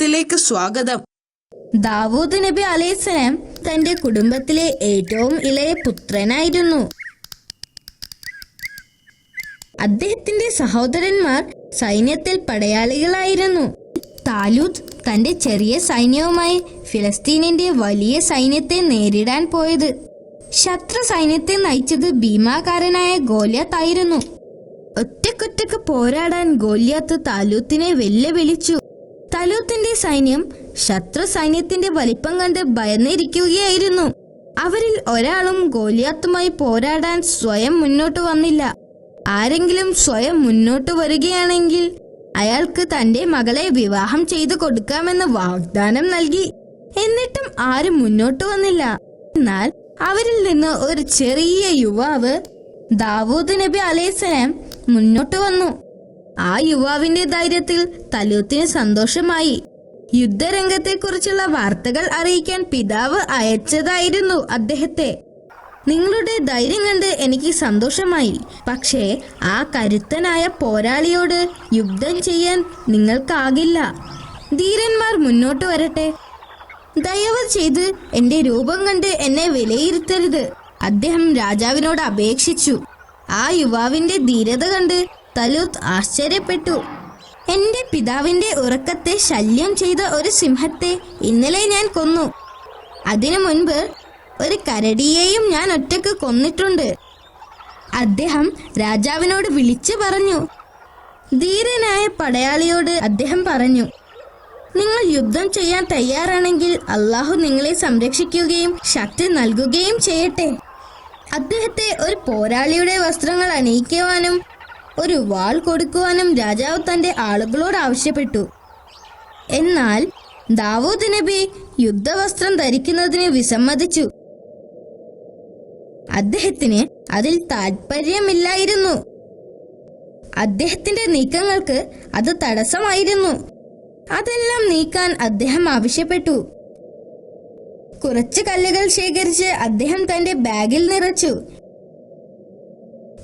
അധ്യായത്തിലേക്ക് സ്വാഗതം. ദാവൂദ് നബി അലൈഹിസ്സലാം തന്റെ കുടുംബത്തിലെ ഏറ്റവും ഇളയ പുത്രനായിരുന്നു. അദ്ദേഹത്തിന്റെ സഹോദരന്മാർ സൈന്യത്തിൽ പടയാളികളായിരുന്നു. താലൂത്ത് തന്റെ ചെറിയ സൈന്യവുമായി ഫിലിസ്തീനിന്റെ വലിയ സൈന്യത്തെ നേരിടാൻ പോയത്. ശത്രു സൈന്യത്തെ നയിച്ചത് ഭീമാകാരനായ ഗോലിയാത്ത് ആയിരുന്നു. ഒറ്റക്കൊറ്റക്ക് പോരാടാൻ ഗോലിയാത്ത് താലൂത്തിനെ വെല്ലുവിളിച്ചു. താലൂത്തിന്റെ സൈന്യം ശത്രു സൈന്യത്തിന്റെ വലിപ്പം കണ്ട് ഭയന്നിരിക്കുകയായിരുന്നു. അവരിൽ ഒരാളും ഗോലിയാത്തുമായി പോരാടാൻ സ്വയം മുന്നോട്ട് വന്നില്ല. ആരെങ്കിലും സ്വയം മുന്നോട്ട് വരികയാണെങ്കിൽ അയാൾക്ക് തന്റെ മകളെ വിവാഹം ചെയ്തു കൊടുക്കാമെന്ന് വാഗ്ദാനം നൽകി. എന്നിട്ടും ആരും മുന്നോട്ട് വന്നില്ല. എന്നാൽ അവരിൽ നിന്ന് ഒരു ചെറിയ യുവാവ് ദാവൂദ് നബി അലൈഹിസ്സലാം മുന്നോട്ട് വന്നു. ആ യുവാവിന്റെ ധൈര്യത്തിൽ താലൂത്തിന് സന്തോഷമായി. യുദ്ധരംഗത്തെക്കുറിച്ചുള്ള വാർത്തകൾ അറിയിക്കാൻ പിതാവ് അയച്ചതായിരുന്നു അദ്ദേഹത്തെ. നിങ്ങളുടെ ധൈര്യം കണ്ട് എനിക്ക് സന്തോഷമായി. പക്ഷേ ആ കരുത്തനായ പോരാളിയോട് യുദ്ധം ചെയ്യാൻ നിങ്ങൾക്കാകില്ല. ധീരന്മാർ മുന്നോട്ട് വരട്ടെ. ദയവ് ചെയ്ത് എന്റെ രൂപം കണ്ട് എന്നെ വിലയിരുത്തരുത്, അദ്ദേഹം രാജാവിനോട് അപേക്ഷിച്ചു. ആ യുവാവിന്റെ ധീരത കണ്ട് താലൂത്ത് ആശ്ചര്യപ്പെട്ടു. എന്റെ പിതാവിന്റെ ഉറക്കത്തെ ശല്യം ചെയ്ത ഒരു സിംഹത്തെ ഇന്നലെ ഞാൻ കൊന്നു. അതിനു മുൻപ് ഒരു കരടിയെയും ഞാൻ ഒറ്റക്ക് കൊന്നിട്ടുണ്ട്, അദ്ദേഹം രാജാവിനോട് വിളിച്ചു പറഞ്ഞു. ധീരനായ പടയാളിയോട് അദ്ദേഹം പറഞ്ഞു, നിങ്ങൾ യുദ്ധം ചെയ്യാൻ തയ്യാറാണെങ്കിൽ അള്ളാഹു നിങ്ങളെ സംരക്ഷിക്കുകയും ശക്തി നൽകുകയും ചെയ്യട്ടെ. അദ്ദേഹത്തെ ഒരു പോരാളിയുടെ വസ്ത്രങ്ങൾ അണിയിക്കുവാനും ഒരു വാൾ കൊടുക്കുവാനും രാജാവ് തന്റെ ആളുകളോട് ആവശ്യപ്പെട്ടു. എന്നാൽ ദാവൂദ് നബി യുദ്ധവസ്ത്രം ധരിക്കുന്നതിന് വിസമ്മതിച്ചു. അദ്ദേഹത്തിന് അതിൽ താല്പര്യമില്ലായിരുന്നു. അദ്ദേഹത്തിന്റെ നീക്കങ്ങൾക്ക് അത് തടസ്സമായിരുന്നു. അതെല്ലാം നീക്കാൻ അദ്ദേഹം ആവശ്യപ്പെട്ടു. കുറച്ച് കല്ലുകൾ ശേഖരിച്ച് അദ്ദേഹം തന്റെ ബാഗിൽ നിറച്ചു.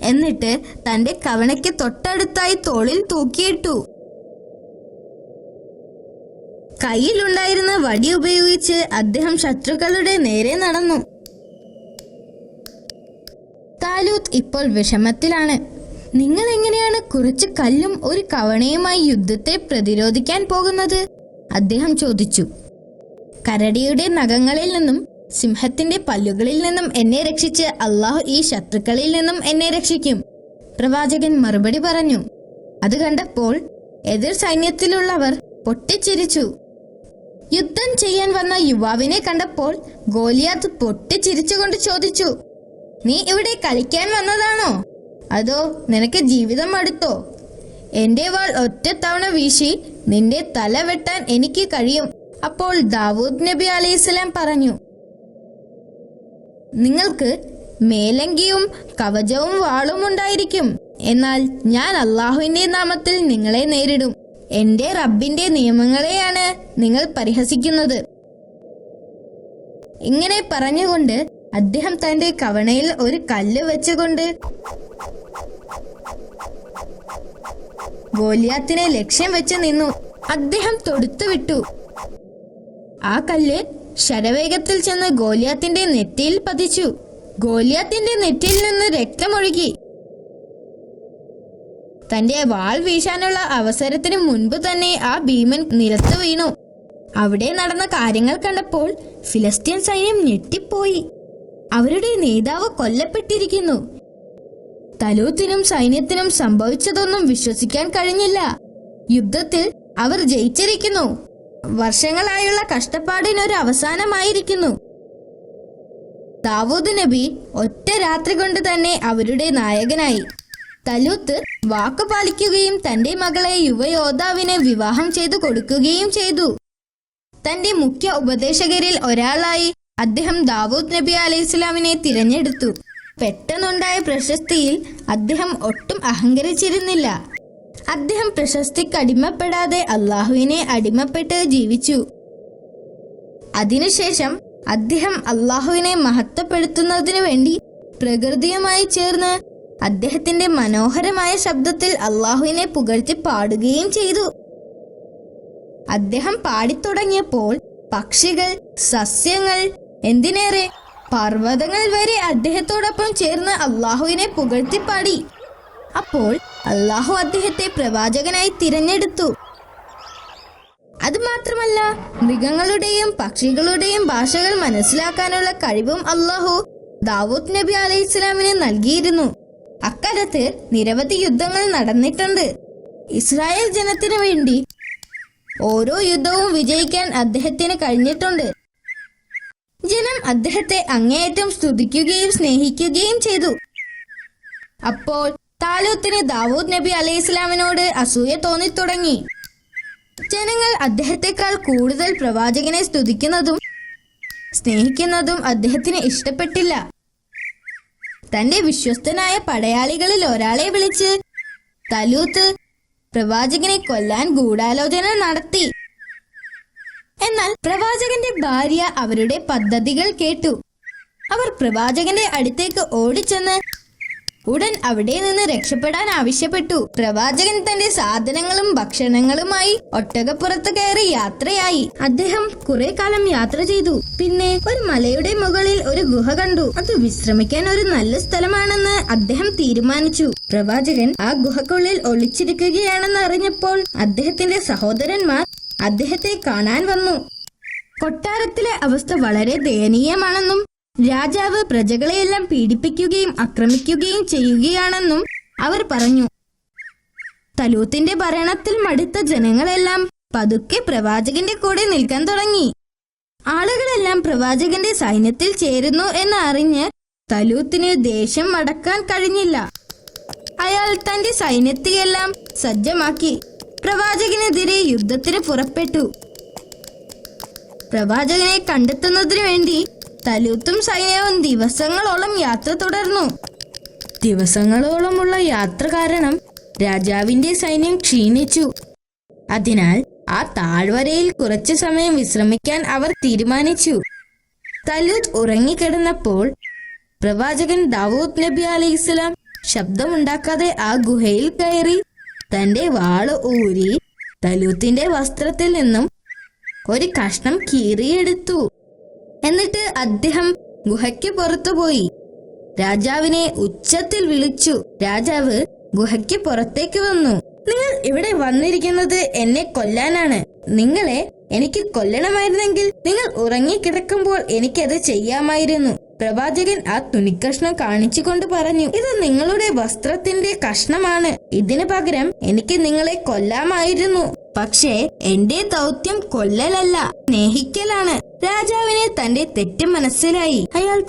എന്നിട്ട് തന്റെ കവണയ്ക്ക് തൊട്ടടുത്തായി തോളിൽ തൂക്കിയിട്ടു. കയ്യിലുണ്ടായിരുന്ന വടി ഉപയോഗിച്ച് അദ്ദേഹം ശത്രുക്കളുടെ നേരെ നടന്നു. താലൂത്ത് ഇപ്പോൾ വിഷമത്തിലാണ്. നിങ്ങൾ എങ്ങനെയാണ് കുറച്ച് കല്ലും ഒരു കവണയുമായി യുദ്ധത്തെ പ്രതിരോധിക്കാൻ പോകുന്നത്? അദ്ദേഹം ചോദിച്ചു. കരടിയുടെ നഖങ്ങളിൽ നിന്നും സിംഹത്തിന്റെ പല്ലുകളിൽ നിന്നും എന്നെ രക്ഷിച്ച് അള്ളാഹു ഈ ശത്രുക്കളിൽ നിന്നും എന്നെ രക്ഷിക്കും, പ്രവാചകൻ മറുപടി പറഞ്ഞു. അത് കണ്ടപ്പോൾ എതിർ സൈന്യത്തിലുള്ളവർ പൊട്ടിച്ചിരിച്ചു. യുദ്ധം ചെയ്യാൻ വന്ന യുവാവിനെ കണ്ടപ്പോൾ ഗോലിയാത്ത് പൊട്ടിച്ചിരിച്ചുകൊണ്ട് ചോദിച്ചു, നീ ഇവിടെ കളിക്കാൻ വന്നതാണോ, അതോ നിനക്ക് ജീവിതം മടുത്തോ? എന്റെ വാൾ ഒറ്റത്തവണ വീശി നിന്റെ തല വെട്ടാൻ എനിക്ക് കഴിയും. അപ്പോൾ ദാവൂദ് നബി അലൈഹിസ്സലാം പറഞ്ഞു, നിങ്ങൾക്ക് മേലങ്കിയും കവചവും വാളും ഉണ്ടായിരിക്കും. എന്നാൽ ഞാൻ അള്ളാഹുവിന്റെ നാമത്തിൽ നിങ്ങളെ നേരിടും. എന്റെ റബ്ബിന്റെ നിയമങ്ങളെയാണ് നിങ്ങൾ പരിഹസിക്കുന്നത്. ഇങ്ങനെ പറഞ്ഞുകൊണ്ട് അദ്ദേഹം തന്റെ കവണയിൽ ഒരു കല്ല് വെച്ചുകൊണ്ട് ഗോലിയാത്തിനെ ലക്ഷ്യം വെച്ച് നിന്നു. അദ്ദേഹം തൊടുത്തുവിട്ടു. ആ കല്ല് ശരവേഗത്തിൽ ചെന്ന് ഗോലിയാത്തിന്റെ നെറ്റിയിൽ പതിച്ചു. ഗോലിയാത്തിന്റെ നെറ്റിയിൽ നിന്ന് രക്തമൊഴുകി. തന്റെ വാൾ വീശാനുള്ള അവസരത്തിന് മുൻപ് തന്നെ ആ ഭീമൻ നിലത്ത് വീണു. അവിടെ നടന്ന കാര്യങ്ങൾ കണ്ടപ്പോൾ ഫിലിസ്തീൻ സൈന്യം ഞെട്ടിപ്പോയി. അവരുടെ നേതാവ് കൊല്ലപ്പെട്ടിരിക്കുന്നു. താലൂത്തിനും സൈന്യത്തിനും സംഭവിച്ചതൊന്നും വിശ്വസിക്കാൻ കഴിഞ്ഞില്ല. യുദ്ധത്തിൽ അവർ ജയിച്ചിരിക്കുന്നു. വർഷങ്ങളായുള്ള കഷ്ടപ്പാടിനൊരു അവസാനമായിരിക്കുന്നു. ദാവൂദ് നബി ഒറ്റ രാത്രി കൊണ്ട് തന്നെ അവരുടെ നായകനായി. താലൂത്ത് വാക്കു പാലിക്കുകയും തന്റെ മകളെ യുവയോദ്ധാവിനെ വിവാഹം ചെയ്തു കൊടുക്കുകയും ചെയ്തു. തന്റെ മുഖ്യ ഉപദേശകരിൽ ഒരാളായി അദ്ദേഹം ദാവൂദ് നബി അലൈഹിസ്സലാമിനെ തിരഞ്ഞെടുത്തു. പെട്ടെന്നുണ്ടായ പ്രശസ്തിയിൽ അദ്ദേഹം ഒട്ടും അഹങ്കരിച്ചിരുന്നില്ല. അദ്ദേഹം പ്രശസ്തിക്ക് അടിമപ്പെടാതെ അള്ളാഹുവിനെ അടിമപ്പെട്ട് ജീവിച്ചു. അതിനുശേഷം അദ്ദേഹം അള്ളാഹുവിനെ മഹത്വപ്പെടുത്തുന്നതിനു വേണ്ടി പ്രകൃതിയുമായി ചേർന്ന് അദ്ദേഹത്തിന്റെ മനോഹരമായ ശബ്ദത്തിൽ അള്ളാഹുവിനെ പുകഴ്ത്തി പാടുകയും ചെയ്തു. അദ്ദേഹം പാടിത്തുടങ്ങിയപ്പോൾ പക്ഷികൾ, സസ്യങ്ങൾ, എന്തിനേറെ പർവ്വതങ്ങൾ വരെ അദ്ദേഹത്തോടൊപ്പം ചേർന്ന് അള്ളാഹുവിനെ പുകഴ്ത്തിപ്പാടി. അപ്പോൾ അള്ളാഹു അദ്ദേഹത്തെ പ്രവാചകനായി തിരഞ്ഞെടുത്തു. അതുമാത്രമല്ല, മൃഗങ്ങളുടെയും പക്ഷികളുടെയും ഭാഷകൾ മനസ്സിലാക്കാനുള്ള കഴിവും അള്ളാഹു ദാവൂദ് നബി അലൈഹിസ്സലാമിന് നൽകിയിരുന്നു. അക്കാലത്ത് നിരവധി യുദ്ധങ്ങൾ നടന്നിട്ടുണ്ട്. ഇസ്രായേൽ ജനത്തിനു വേണ്ടി ഓരോ യുദ്ധവും വിജയിക്കാൻ അദ്ദേഹത്തിന് കഴിഞ്ഞിട്ടുണ്ട്. ജനം അദ്ദേഹത്തെ അങ്ങേയറ്റം സ്തുതിക്കുകയും സ്നേഹിക്കുകയും ചെയ്തു. അപ്പോൾ താലൂത്തിന് ദാവൂദ് നബി അലൈഹിസ്സലാമിനോട് അസൂയ തോന്നിത്തുടങ്ങി. ജനങ്ങൾ അദ്ദേഹത്തെക്കാൾ കൂടുതൽ പ്രവാചകനെ സ്തുതിക്കുന്നതും സ്നേഹിക്കുന്നതും അദ്ദേഹത്തിന് ഇഷ്ടപ്പെട്ടില്ല. തന്റെ വിശ്വസ്തനായ പടയാളികളിൽ ഒരാളെ വിളിച്ച് താലൂത്ത് പ്രവാചകനെ കൊല്ലാൻ ഗൂഢാലോചന നടത്തി. എന്നാൽ പ്രവാചകന്റെ ഭാര്യ അവരുടെ പദ്ധതികൾ കേട്ടു. അവർ പ്രവാചകന്റെ അടുത്തേക്ക് ഓടിച്ചെന്ന് ഉടൻ അവിടെ നിന്ന് രക്ഷപ്പെടാൻ ആവശ്യപ്പെട്ടു. പ്രവാചകൻ തന്റെ സാധനങ്ങളും ഭക്ഷണങ്ങളുമായി ഒട്ടകപ്പുറത്ത് കയറി യാത്രയായി. അദ്ദേഹം കുറെ കാലം യാത്ര ചെയ്തു. പിന്നെ ഒരു മലയുടെ മുകളിൽ ഒരു ഗുഹ കണ്ടു. അത് വിശ്രമിക്കാൻ ഒരു നല്ല സ്ഥലമാണെന്ന് അദ്ദേഹം തീരുമാനിച്ചു. പ്രവാചകൻ ആ ഗുഹക്കുള്ളിൽ ഒളിച്ചിരിക്കുകയാണെന്ന് അറിഞ്ഞപ്പോൾ അദ്ദേഹത്തിന്റെ സഹോദരന്മാർ അദ്ദേഹത്തെ കാണാൻ വന്നു. കൊട്ടാരത്തിലെ അവസ്ഥ വളരെ ദയനീയമാണെന്നും രാജാവ് പ്രജകളെയെല്ലാം പീഡിപ്പിക്കുകയും ആക്രമിക്കുകയും ചെയ്യുകയാണെന്നും അവർ പറഞ്ഞു. തലൂത്തിന്റെ ഭരണത്തിൽ മടുത്ത ജനങ്ങളെല്ലാം പതുക്കെ പ്രവാചകന്റെ കൂടെ നിൽക്കാൻ തുടങ്ങി. ആളുകളെല്ലാം പ്രവാചകന്റെ സൈന്യത്തിൽ ചേരുന്നു എന്ന് അറിഞ്ഞ് തലൂത്തിന് ദേഷ്യം അടക്കാൻ കഴിഞ്ഞില്ല. അയാൾ തന്റെ സൈന്യത്തെയെല്ലാം സജ്ജമാക്കി പ്രവാചകനെതിരെ യുദ്ധത്തിന് പുറപ്പെട്ടു. പ്രവാചകനെ കണ്ടെത്തുന്നതിനു വേണ്ടി തലൂത്തും സൈന്യവും ദിവസങ്ങളോളം യാത്ര തുടർന്നു. ദിവസങ്ങളോളമുള്ള യാത്ര കാരണം രാജാവിന്റെ സൈന്യം ക്ഷീണിച്ചു. അതിനാൽ ആ താഴ്വരയിൽ കുറച്ചു സമയം വിശ്രമിക്കാൻ അവർ തീരുമാനിച്ചു. തലൂത്ത് ഉറങ്ങിക്കിടന്നപ്പോൾ പ്രവാചകൻ ദാവൂദ് നബി അലൈഹിസ്സലാം ശബ്ദമുണ്ടാക്കാതെ ആ ഗുഹയിൽ കയറി തന്റെ വാള് ഊരി തലൂത്തിന്റെ വസ്ത്രത്തിൽ നിന്നും ഒരു കഷ്ണം കീറിയെടുത്തു. എന്നിട്ട് അദ്ദേഹം ഗുഹയ്ക്ക് പുറത്തുപോയി രാജാവിനെ ഉച്ചത്തിൽ വിളിച്ചു. രാജാവ് ഗുഹയ്ക്ക് പുറത്തേക്ക് വന്നു. നിങ്ങൾ ഇവിടെ വന്നിരിക്കുന്നത് എന്നെ കൊല്ലാനാണ്. നിങ്ങളെ എനിക്ക് കൊല്ലണമായിരുന്നെങ്കിൽ നിങ്ങൾ ഉറങ്ങിക്കിടക്കുമ്പോൾ എനിക്കത് ചെയ്യാമായിരുന്നു. പ്രവാചകൻ ആ തുണിക്കഷ്ണം കാണിച്ചുകൊണ്ട് പറഞ്ഞു, ഇത് നിങ്ങളുടെ വസ്ത്രത്തിന്റെ കഷ്ണമാണ്. ഇതിനു പകരം എനിക്ക് നിങ്ങളെ കൊല്ലാമായിരുന്നു. പക്ഷേ എന്റെ ദൗത്യം കൊല്ലലല്ല, സ്നേഹിക്കലാണ്. രാജാവിന് തന്റെ തെറ്റ് മനസ്സിലായി. അയാൾ